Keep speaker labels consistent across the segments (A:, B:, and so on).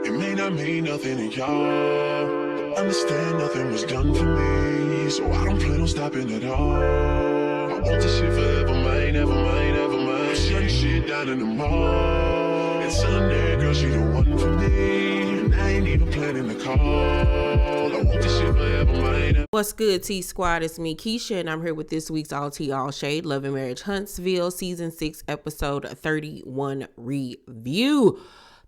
A: It may not mean nothing to y'all, but understand nothing was done for me, so I don't plan on stopping at all. I want this shit forever, mine, ever mine, ever mine. I'm shutting shit down in the mall, and telling that girl she the one for me, and I ain't even planning the call. I want this shit forever, mine.
B: What's good, T Squad? It's me, Keisha, and I'm here with this week's All Tea, All Shade, Love and Marriage Huntsville, Season 6, Episode 31 review.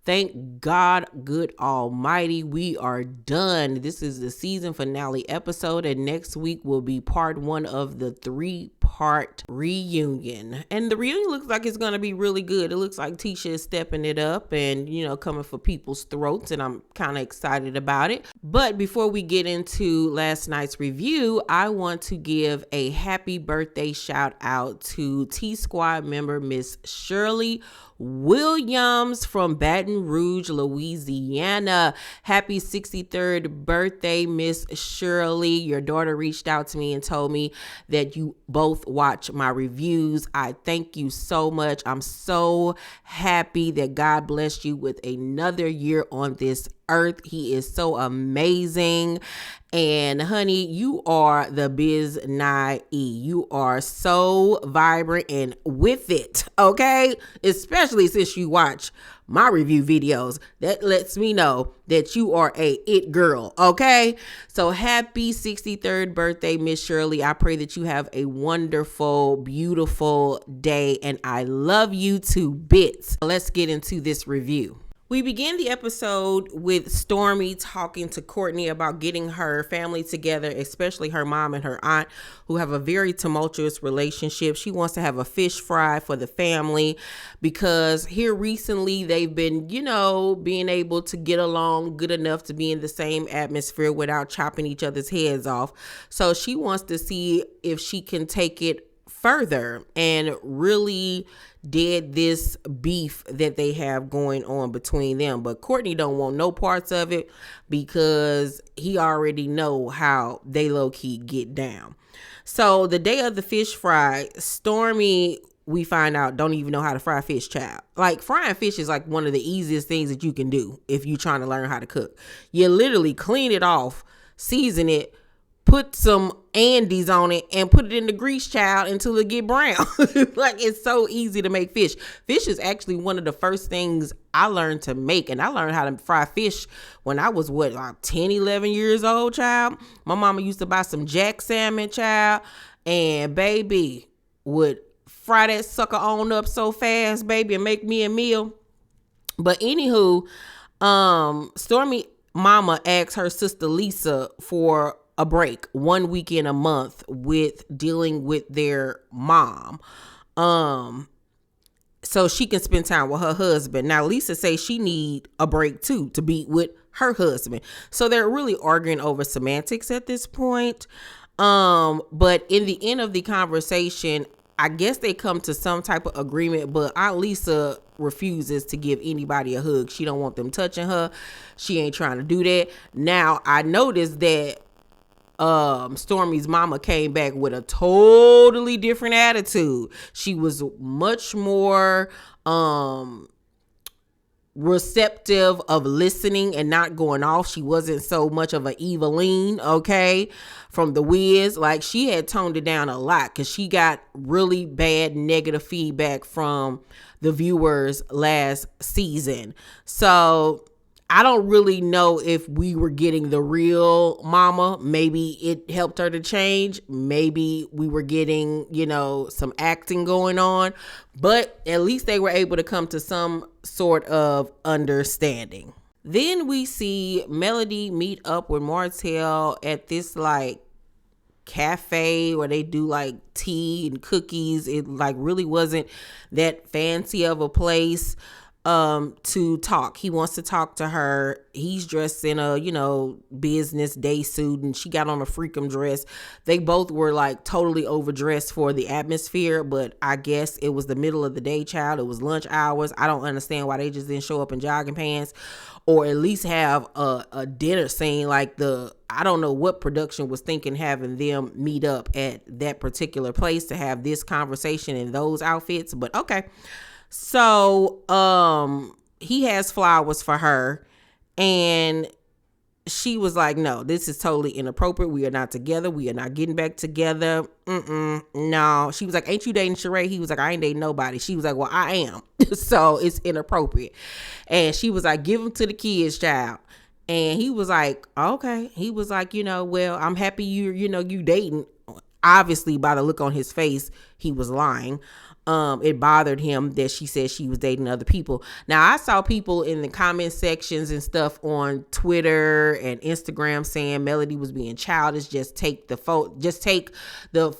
B: Thank God, good almighty, we are done. This is the season finale episode, and next week will be part 1 of the 3-part reunion. And the reunion looks like it's going to be really good. It looks like Tisha is stepping it up and, coming for people's throats, and I'm kind of excited about it. But before we get into last night's review, I want to give a happy birthday shout out to T-Squad member Miss Shirley Williams from Baton Rouge, Louisiana. Happy 63rd birthday, Miss Shirley. Your daughter reached out to me and told me that you both watch my reviews. I thank you so much. I'm so happy that God blessed you with another year on this earth. He is so amazing. And honey, you are the biz nigh. You are so vibrant and with it, okay? Especially since you watch my review videos. That lets me know that you are a it girl, okay? So happy 63rd birthday, Miss Shirley. I pray that you have a wonderful, beautiful day, and I love you to bits. Let's get into this review. We begin the episode with Stormi talking to Courtney about getting her family together, especially her mom and her aunt, who have a very tumultuous relationship. She wants to have a fish fry for the family because here recently they've been, being able to get along good enough to be in the same atmosphere without chopping each other's heads off. So she wants to see if she can take it further and really dead this beef that they have going on between them. But Courtney don't want no parts of it because he already know how they low-key get down. So the day of the fish fry, Stormi, we find out, don't even know how to fry fish, child. Like, frying fish is like one of the easiest things that you can do if you're trying to learn how to cook. You literally clean it off, season it, put some Andes on it, and put it in the grease, child, until it get brown. Like, it's so easy to make fish. Fish is actually one of the first things I learned to make, and I learned how to fry fish when I was, 10, 11 years old, child. My mama used to buy some jack salmon, child, and baby would fry that sucker on up so fast, baby, and make me a meal. But anywho, Stormi mama asked her sister Lisa for a break 1 weekend a month with dealing with their mom, so she can spend time with her husband. Now Lisa says she need a break too to be with her husband, so they're really arguing over semantics at this point. But in the end of the conversation, I guess they come to some type of agreement, but Aunt Lisa refuses to give anybody a hug. She don't want them touching her. She ain't trying to do that. Now I noticed that Stormi's mama came back with a totally different attitude. She was much more receptive of listening and not going off. She wasn't so much of an Eveline, okay, from The Wiz. Like, she had toned it down a lot because she got really bad negative feedback from the viewers last season. So I don't really know if we were getting the real mama. Maybe it helped her to change. Maybe we were getting, some acting going on. But at least they were able to come to some sort of understanding. Then we see Melody meet up with Martell at this cafe where they do tea and cookies. It really wasn't that fancy of a place to talk. He wants to talk to her. He's dressed in a, business day suit, and she got on a freakum dress. They both were totally overdressed for the atmosphere, but I guess it was the middle of the day, child. It was lunch hours. I don't understand why they just didn't show up in jogging pants, or at least have a dinner scene I don't know what production was thinking having them meet up at that particular place to have this conversation in those outfits, but okay. So he has flowers for her, And she was like, no, this is totally inappropriate. We are not together. We are not getting back together. No. She was like, ain't you dating Sheree? He was like, I ain't dating nobody. She was like, well, I am. So it's inappropriate. And she was like, give him to the kids, child. And he was like, okay. He was like, well, I'm happy you dating. Obviously, by the look on his face, he was lying. It bothered him that she said she was dating other people. Now, I saw people in the comment sections and stuff on Twitter and Instagram saying Melody was being childish. Just take the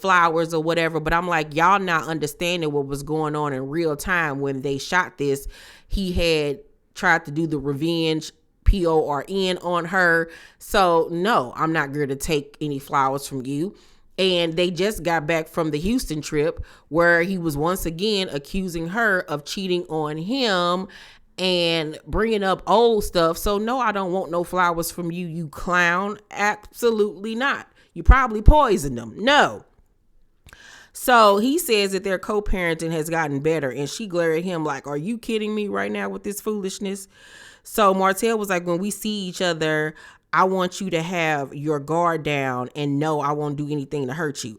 B: flowers or whatever. But I'm like, y'all not understanding what was going on in real time when they shot this. He had tried to do the revenge PORN on her. So no, I'm not going to take any flowers from you. And they just got back from the Houston trip where he was once again accusing her of cheating on him and bringing up old stuff. So no, I don't want no flowers from you, you clown. Absolutely not. You probably poisoned them. No. So he says that their co-parenting has gotten better, and she glared at him like, are you kidding me right now with this foolishness? So Martell was like, when we see each other, I want you to have your guard down and no, I won't do anything to hurt you.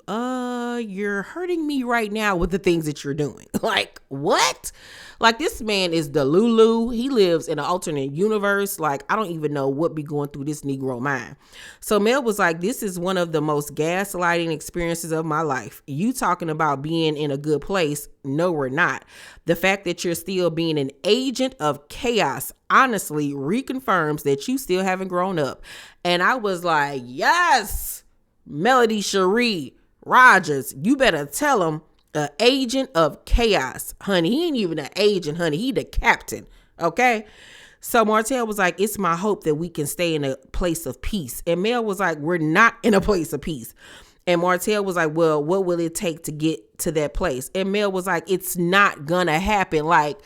B: You're hurting me right now with the things that you're doing. Like, what? Like, this man is the Lulu. He lives in an alternate universe. Like, I don't even know what be going through this Negro mind. So Mel was like, this is one of the most gaslighting experiences of my life. You talking about being in a good place? No, we're not. The fact that you're still being an agent of chaos honestly reconfirms that you still haven't grown up. And I was like, yes, Melody Cherie Rogers, you better tell him an agent of chaos, honey. He ain't even an agent, honey. He the captain, okay? So Martell was like, it's my hope that we can stay in a place of peace. And Mel was like, we're not in a place of peace. And Martell was like, well, what will it take to get to that place? And Mel was like, it's not gonna happen. Like,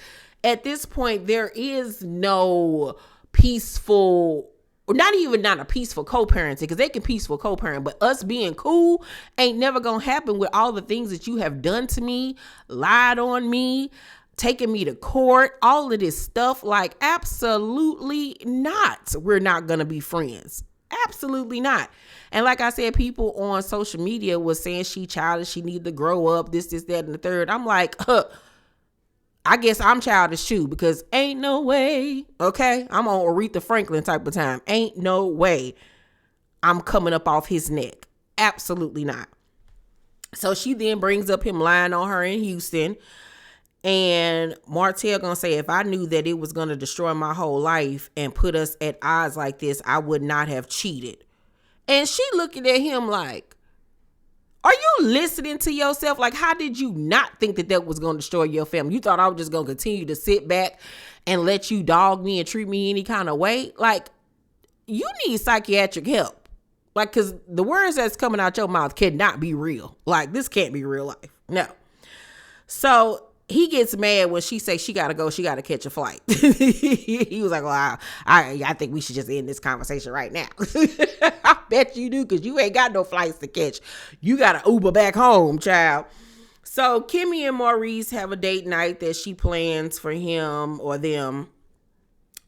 B: at this point, there is no peaceful, or not a peaceful co-parenting, because they can peaceful co-parent, but us being cool ain't never gonna happen with all the things that you have done to me, lied on me, taking me to court, all of this stuff. Like, absolutely not. We're not gonna be friends. Absolutely not. And like I said, people on social media was saying she childish, she need to grow up, this, that, and the third. I'm like, I guess I'm childish too, because ain't no way, okay? I'm on Aretha Franklin type of time. Ain't no way I'm coming up off his neck. Absolutely not. So she then brings up him lying on her in Houston. And Martell gonna say, if I knew that it was gonna destroy my whole life and put us at odds like this, I would not have cheated. And she looking at him like, are you listening to yourself? Like, how did you not think that was going to destroy your family? You thought I was just going to continue to sit back and let you dog me and treat me any kind of way? Like, you need psychiatric help. Like, because the words that's coming out your mouth cannot be real. Like, this can't be real life. No. So he gets mad when she says she got to go. She got to catch a flight. He was like, well, I think we should just end this conversation right now. I bet you do, because you ain't got no flights to catch. You got to Uber back home, child. So Kimmi and Maurice have a date night that she plans for him or them.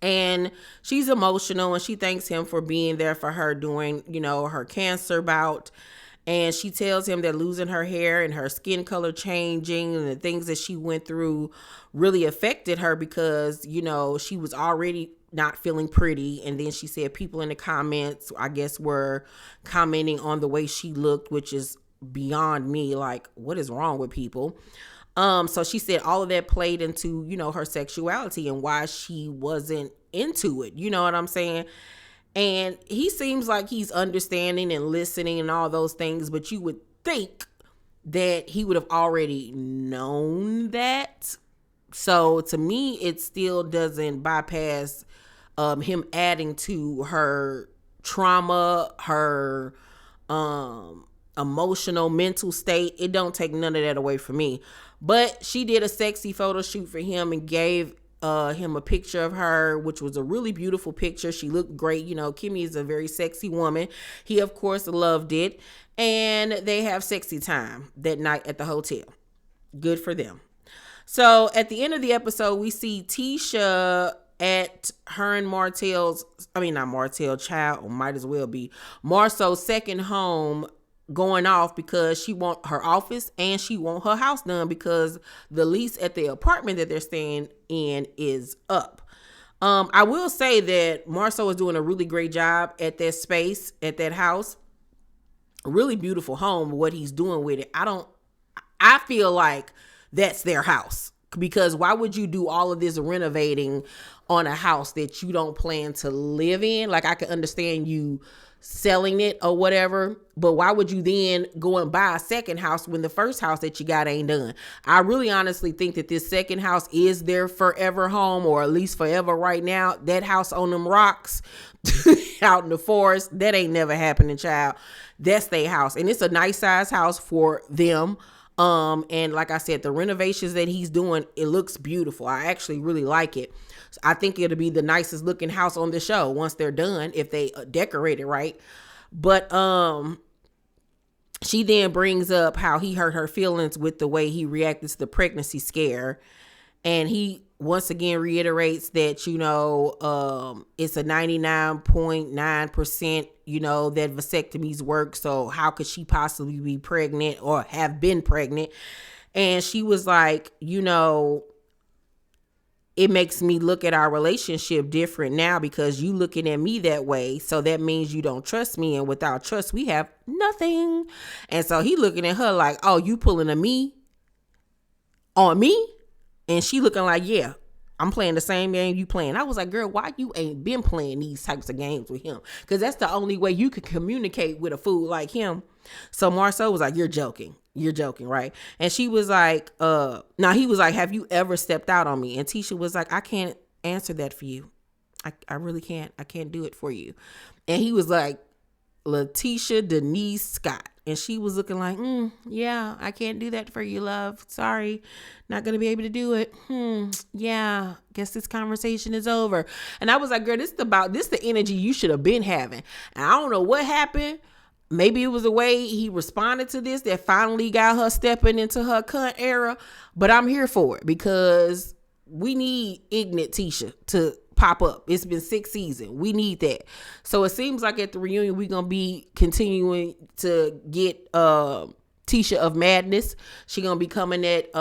B: And she's emotional and she thanks him for being there for her during, her cancer bout. And she tells him that losing her hair and her skin color changing and the things that she went through really affected her because, she was already not feeling pretty. And then she said people in the comments, I guess, were commenting on the way she looked, which is beyond me. Like, what is wrong with people? So she said all of that played into, her sexuality and why she wasn't into it. You know what I'm saying? And he seems like he's understanding and listening and all those things, but you would think that he would have already known that. So to me, it still doesn't bypass him adding to her trauma, her emotional, mental state. It don't take none of that away from me. But she did a sexy photo shoot for him and gave him a picture of her, which was a really beautiful picture. She looked great. Kimmi is a very sexy woman. He, of course, loved it. And they have sexy time that night at the hotel. Good for them. So at the end of the episode, we see Tisha at her and not Martell, child, or might as well be Marsau's second home going off because she want her office and she want her house done because the lease at the apartment that they're staying in is up. I will say that Marsau is doing a really great job at that space, at that house. A really beautiful home, what he's doing with it. I feel like that's their house, because why would you do all of this renovating on a house that you don't plan to live in? Like, I can understand you selling it or whatever, but why would you then go and buy a second house when the first house that you got ain't done? I really honestly think that this second house is their forever home, or at least forever right now. That house on them rocks out in the forest, that ain't never happening, child. That's their house, and it's a nice size house for them. And like I said, the renovations that he's doing, it looks beautiful. I actually really like it. I think it'll be the nicest looking house on the show once they're done, if they decorate it right. But she then brings up how he hurt her feelings with the way he reacted to the pregnancy scare. And he once again reiterates that, it's a 99.9%, that vasectomies work. So how could she possibly be pregnant or have been pregnant? And she was like, it makes me look at our relationship different now because you looking at me that way. So that means you don't trust me. And without trust, we have nothing. And so he looking at her like, oh, you pulling a me on me? And she looking like, yeah, I'm playing the same game you playing. I was like, girl, why you ain't been playing these types of games with him? Because that's the only way you could communicate with a fool like him. So Marsau was like, you're joking. You're joking, right? And she was like, he was like, have you ever stepped out on me? And Tisha was like, I can't answer that for you. I really can't. I can't do it for you. And he was like, Letitia Denise Scott. And she was looking like, yeah, I can't do that for you, love. Sorry. Not going to be able to do it. Yeah, guess this conversation is over. And I was like, girl, this the energy you should have been having. And I don't know what happened. Maybe it was the way he responded to this that finally got her stepping into her cunt era. But I'm here for it because we need ignorant Tisha to pop up. It's been 6 seasons. We need that. So it seems like at the reunion, we're going to be continuing to get Tisha of Madness. She going to be coming at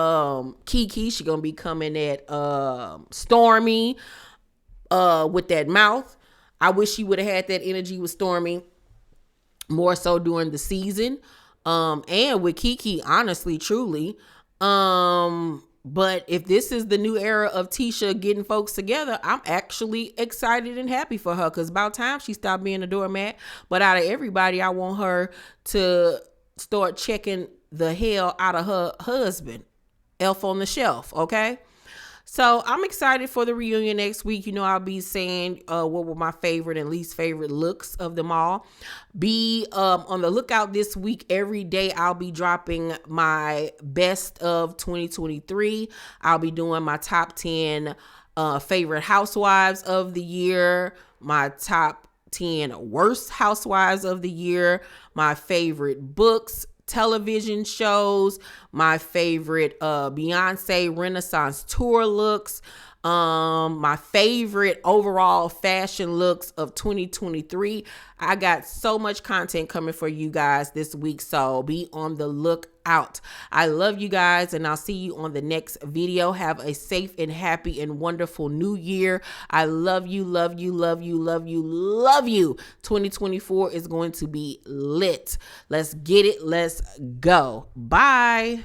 B: Kiki. She going to be coming at Stormi with that mouth. I wish she would have had that energy with Stormi more so during the season, and with Kiki, honestly, truly. But if this is the new era of Tisha getting folks together, I'm actually excited and happy for her, because about time she stopped being a doormat. But out of everybody, I want her to start checking the hell out of her husband, Elf on the Shelf, okay? So I'm excited for the reunion next week. I'll be saying what were my favorite and least favorite looks of them all. Be on the lookout this week. Every day I'll be dropping my best of 2023. I'll be doing my top 10 favorite housewives of the year, my top 10 worst housewives of the year, my favorite books, television shows, my favorite Beyonce Renaissance tour looks, my favorite overall fashion looks of 2023. I got so much content coming for you guys this week, so be on the lookout. I love you guys, and I'll see you on the next video. Have a safe and happy and wonderful new year. I love you, love you, love you, love you, love you. 2024 is going to be lit. Let's get it. Let's go. Bye.